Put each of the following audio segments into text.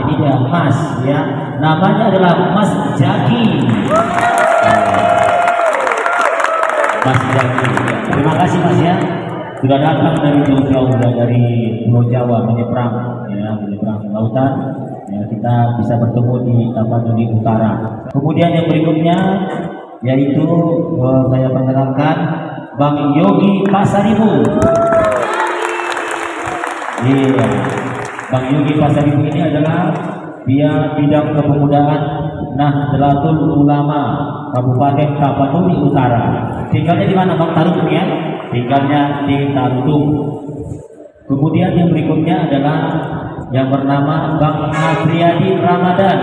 ini dia Mas ya, namanya adalah Mas Jaki. Mas Jaki, terima kasih Mas ya, sudah datang dari jauh-jauh dari Pulau Jawa menyeberang lautan ya, kita bisa bertemu di Tapanuli Utara. Kemudian yang berikutnya yaitu saya perkenalkan Bang Yogi Pasaribu. Iya, Bang Yogi Pasaribu ini adalah dia bidang kepemudaan Nahdlatul Ulama Kabupaten Tapanuli Utara. Tinggalnya di mana Bang Tarutung ya? Tinggalnya di Tarutung. Kemudian yang berikutnya adalah yang bernama Bang Afriyadi Ramadan.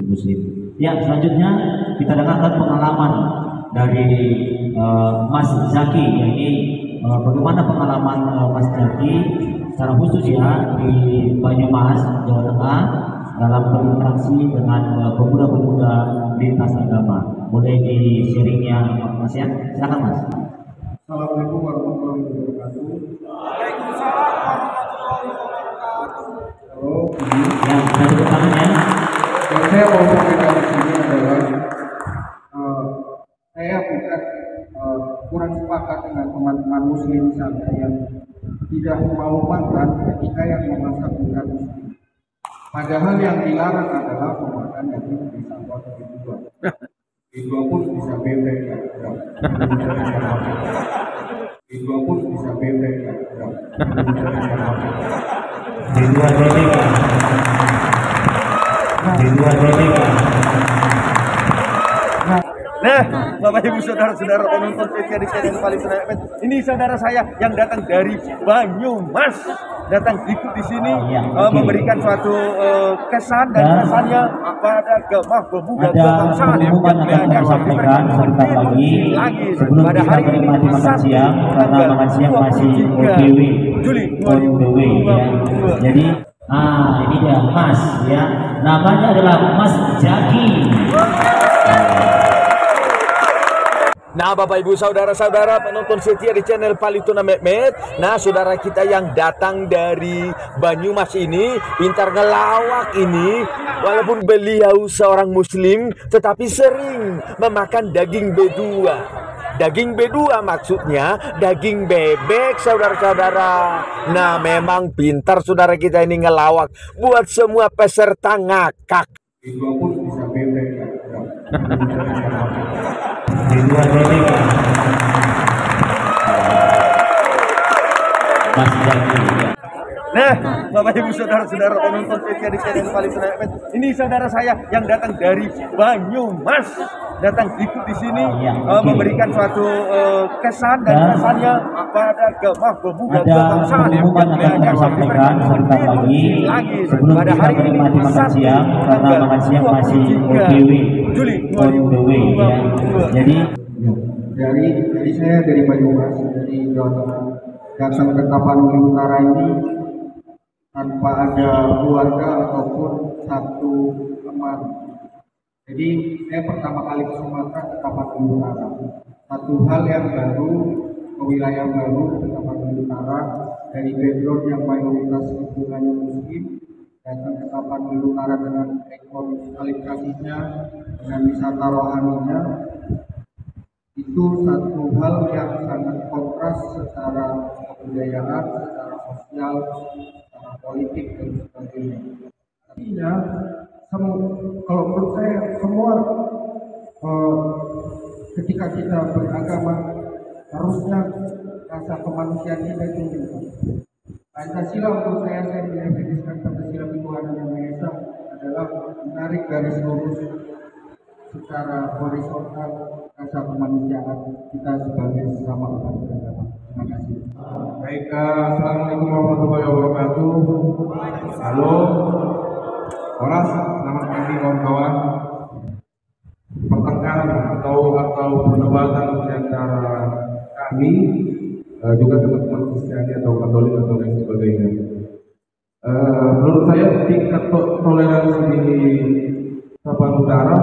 Muslim. Ya, selanjutnya kita dengarkan pengalaman dari Mas Zaki, yakni bagaimana pengalaman Mas Zaki secara khusus ya di Banyumas, Jawa Tengah dalam berinteraksi dengan pemuda-pemuda lintas agama. Boleh di sharingnya Mas ya, silakan Mas. Assalamualaikum warahmatullahi wabarakatuh. Waalaikumsalam warahmatullahi wabarakatuh. Halo, Ya, satu pertanyaannya. yang saya mau sampaikan di sini adalah saya bukan kurang sepakat dengan teman-teman Muslim saya yang tidak mau makan ketika yang memasak bukan Muslim. Padahal yang dilarang adalah memakan daging bersama kedua. Kedua pun bisa bebek ya. Kedua pun bisa bebek ya. Kedua bebek. Kedua bebek. Nah, Bapak Ibu saudara-saudara penonton setia di channel Palituna FM. Ini saudara saya yang datang dari Banyumas, datang ikut di sini memberikan suatu kesan dan kesannya pada agama pemuda kebangsaan yang akan sampaikan sebentar lagi sebelum kita menikmati makan siang, karena makan siang masih OTW ya. Jadi ini dia Mas ya, namanya adalah Mas Jaki. Nah, Bapak Ibu saudara-saudara penonton setia di channel Palituna Mehmet. Nah, saudara kita yang datang dari Banyumas ini pintar ngelawak ini. Walaupun beliau seorang muslim tetapi sering memakan daging B2. Daging B2 maksudnya daging bebek saudara-saudara. Nah, memang pintar saudara kita ini ngelawak buat semua peserta ngakak. Kedua pun bisa bebek ya. Kedua bebek. Mas Jaki. Nah, Bapak Ibu saudara-saudara penonton setia di channel Palituna FM. Ini saudara saya yang datang dari Banyumas, datang ikut di sini memberikan suatu kesan dan kesannya pada agama pemuda kebangsaan yang akan sampaikan sebentar lagi sebelum kita menikmati makan siang, karena makan siang masih OTW ya. Jadi Dari saya dari Banyumas, dari Jawa Tengah, datang ke Tapanuli Utara ini tanpa ada keluarga ataupun satu teman. Jadi saya pertama kali ke Sumatera ke Tapanuli Utara. Satu hal yang baru, ke wilayah baru ke Tapanuli Utara, dari background yang mayoritas lingkungannya Muslim, datang ke Tapanuli Utara dengan ekosistemnya, dengan wisata rohaninya, itu satu hal yang sangat kontras secara kebudayaan, secara sosial, secara politik dan sebagainya. Artinya, kalau menurut saya semua ketika kita beragama harusnya rasa kemanusiaan kita tinggi. Pancasila menurut saya mendefinisikan Pancasila ketuhanan yang Maha Esa adalah menarik garis lurus secara horizontal rasa kemanusiaan kita sebagai sesama umat beragama. Terima kasih. Baik, assalamualaikum warahmatullahi wabarakatuh. Halo, Horas, selamat pagi kawan-kawan. Pertengkaran atau perdebatan di antara kami juga teman-teman Kristiani atau Katolik atau lain sebagainya. Menurut saya tingkat toleransi di Tapanuli Utara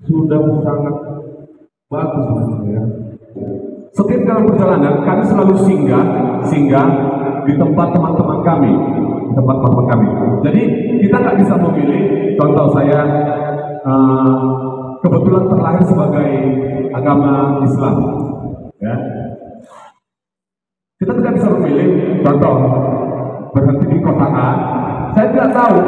sudah sangat bagus ya. Setiap dalam perjalanan kami selalu singgah di tempat teman-teman kami. tempat makam kami. Jadi kita nggak bisa memilih. Contoh saya kebetulan terlahir sebagai agama Islam, ya. Kita tidak bisa memilih. Contoh berhenti di kota A, saya tidak tahu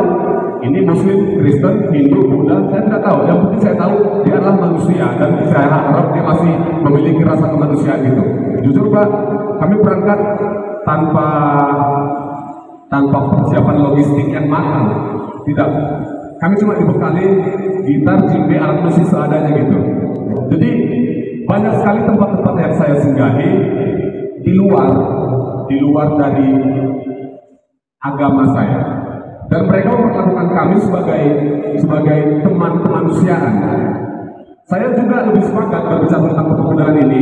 ini Muslim, Kristen, Hindu, Buddha, saya tidak tahu. Yang penting saya tahu dia adalah manusia dan saya harap dia masih memiliki rasa kemanusiaan itu. Jujur Pak, kami berangkat tanpa persiapan logistik yang mahal. Tidak, kami cuma dibekali gitar, cimbe, alat musik seadanya gitu. Jadi banyak sekali tempat-tempat yang saya singgahi di luar dari agama saya, dan mereka memperlakukan kami sebagai teman kemanusiaan. Saya juga lebih sepakat berbicara tentang kepemudaan ini,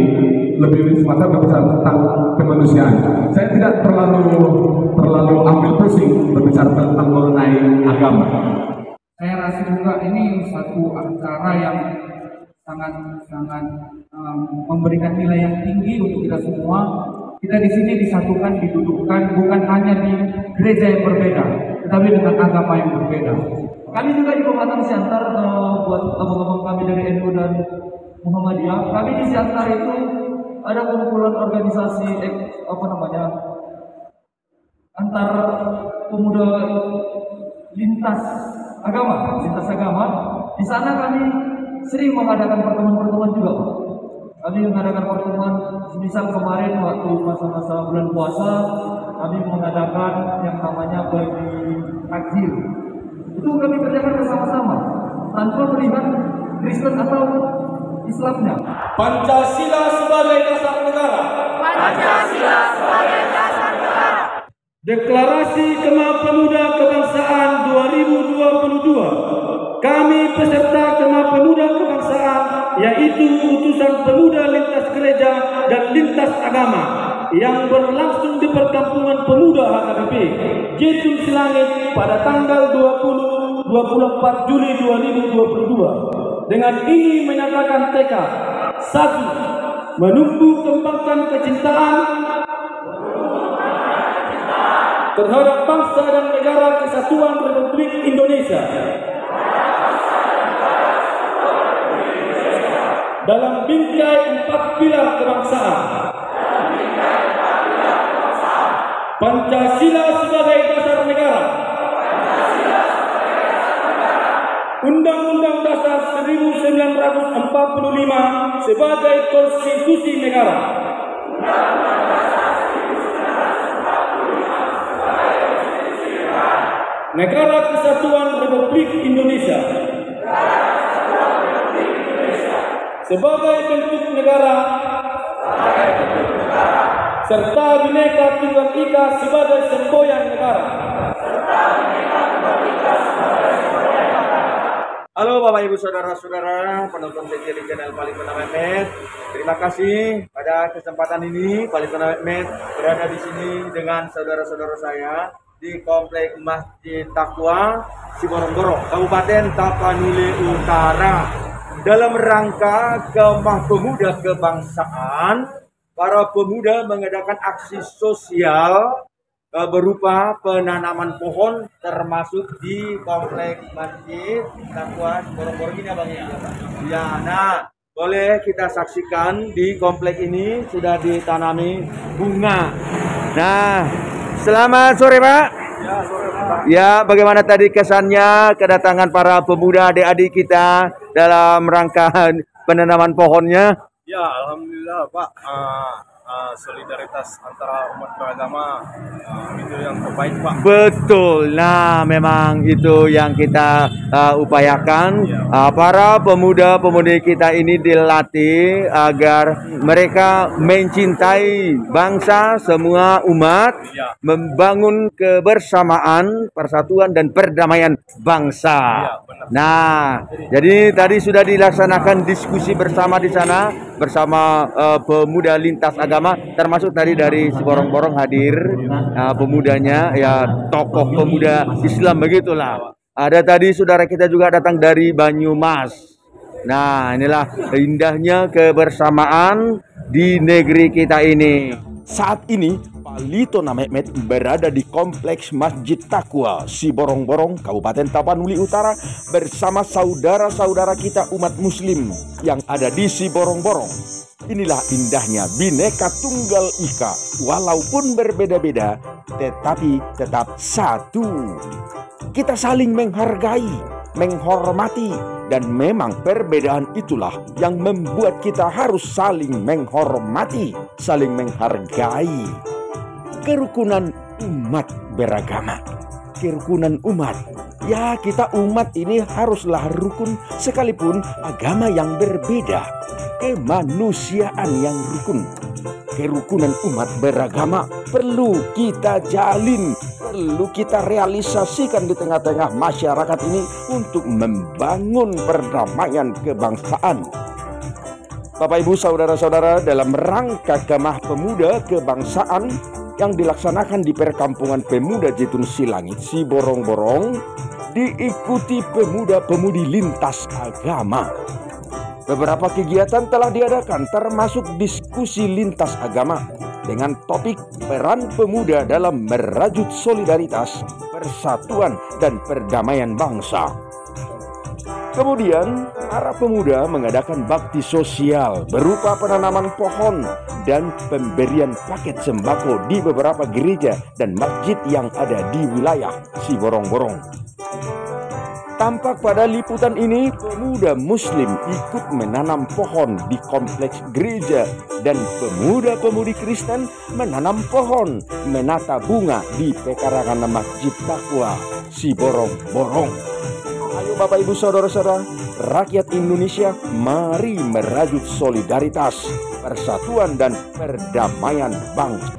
lebih sepakat berbicara tentang kemanusiaan. Saya tidak terlalu ambil pusing berbicara tentang mengenai agama. Saya rasa juga ini satu acara yang sangat memberikan nilai yang tinggi untuk kita semua. Kita di sini disatukan, didudukkan bukan hanya di gereja yang berbeda, tetapi dengan agama yang berbeda. Kami juga di Komatang Siantar buat abang-abang kami dari NU dan Muhammadiyah. Kami di Siantar itu ada kumpulan organisasi antar pemuda lintas agama. Di sana kami sering mengadakan pertemuan-pertemuan juga, Pak. Kami mengadakan pertemuan, misal kemarin waktu masa-masa bulan puasa, kami mengadakan yang namanya bagi takjil. Itu kami kerjakan bersama-sama, tanpa melihat Kristen atau Islamnya. Pancasila sebagai dasar negara. Pancasila sebagai dasar negara. Deklarasi Kemah Pemuda Kebangsaan 2022. Kami peserta Kemah Pemuda Kebangsaan, yaitu utusan pemuda lintas gereja dan lintas agama yang berlangsung di perkampungan pemuda HKBP Jetun Silangit pada tanggal 24 Juli 2022. Dengan ini menyatakan tekad 1. Menumbuh kembangkan kecintaan terhadap bangsa dan negara Kesatuan Republik Indonesia dalam bingkai 4 pilar kebangsaan. Pancasila sebagai dasar negara. Undang-Undang Dasar 1945 sebagai konstitusi negara. Negara Kesatuan Republik Indonesia sebagai bentuk negara, serta Bhinneka Tunggal Ika sebagai semboyan negara. Halo Bapak Ibu Saudara-saudara penonton setia di channel Palituna Mehmet. Terima kasih pada kesempatan ini Palituna Mehmet berada di sini dengan saudara-saudara saya di Komplek Masjid Taqwa Siborong-Borong, Kabupaten Tapanuli Utara. Dalam rangka Kemah Pemuda Kebangsaan, para pemuda mengadakan aksi sosial berupa penanaman pohon, termasuk di Komplek Masjid Taqwa Siborong-Borong ini, Abang ya. Ya, nah, boleh kita saksikan di komplek ini sudah ditanami bunga. Nah, selamat sore Pak. Ya, sore Pak. Ya, bagaimana tadi kesannya kedatangan para pemuda adik-adik kita dalam rangka penanaman pohonnya? Ya, alhamdulillah Pak. Solidaritas antara umat beragama itu yang terbaik Pak. Betul. Nah, memang itu yang kita upayakan. Para pemuda-pemudi kita ini dilatih agar mereka mencintai bangsa, semua umat, membangun kebersamaan, persatuan dan perdamaian bangsa. Nah, jadi tadi sudah dilaksanakan diskusi bersama di sana bersama pemuda lintas agama, termasuk tadi dari Siborong-Borong hadir pemudanya, ya tokoh pemuda Islam begitulah. Ada tadi saudara kita juga datang dari Banyumas. Nah, inilah indahnya kebersamaan di negeri kita ini. Saat ini Palitona Mehmet berada di Kompleks Masjid Taqwa Siborong-Borong, Kabupaten Tapanuli Utara bersama saudara-saudara kita umat muslim yang ada di Siborong-Borong. Inilah indahnya Bhinneka Tunggal Ika, walaupun berbeda-beda tetapi tetap satu. Kita saling menghargai, menghormati, dan memang perbedaan itulah yang membuat kita harus saling menghormati, saling menghargai. Kerukunan umat beragama, kerukunan umat. Ya, kita umat ini haruslah rukun sekalipun agama yang berbeda. Kemanusiaan yang rukun. Kerukunan umat beragama perlu kita jalin, perlu kita realisasikan di tengah-tengah masyarakat ini untuk membangun perdamaian kebangsaan. Bapak Ibu saudara-saudara, dalam rangka Kemah Pemuda Kebangsaan yang dilaksanakan di Perkampungan Pemuda Jitun Silangit Siborong-Borong, diikuti pemuda-pemudi lintas agama. Beberapa kegiatan telah diadakan termasuk diskusi lintas agama dengan topik peran pemuda dalam merajut solidaritas, persatuan, dan perdamaian bangsa. Kemudian, para pemuda mengadakan bakti sosial berupa penanaman pohon dan pemberian paket sembako di beberapa gereja dan masjid yang ada di wilayah Siborong-Borong. Tampak pada liputan ini, pemuda muslim ikut menanam pohon di kompleks gereja dan pemuda-pemudi Kristen menanam pohon, menata bunga di pekarangan Masjid Taqwa Siborong-Borong. Ayo Bapak Ibu saudara-saudara, rakyat Indonesia, mari merajut solidaritas, persatuan, dan perdamaian bangsa.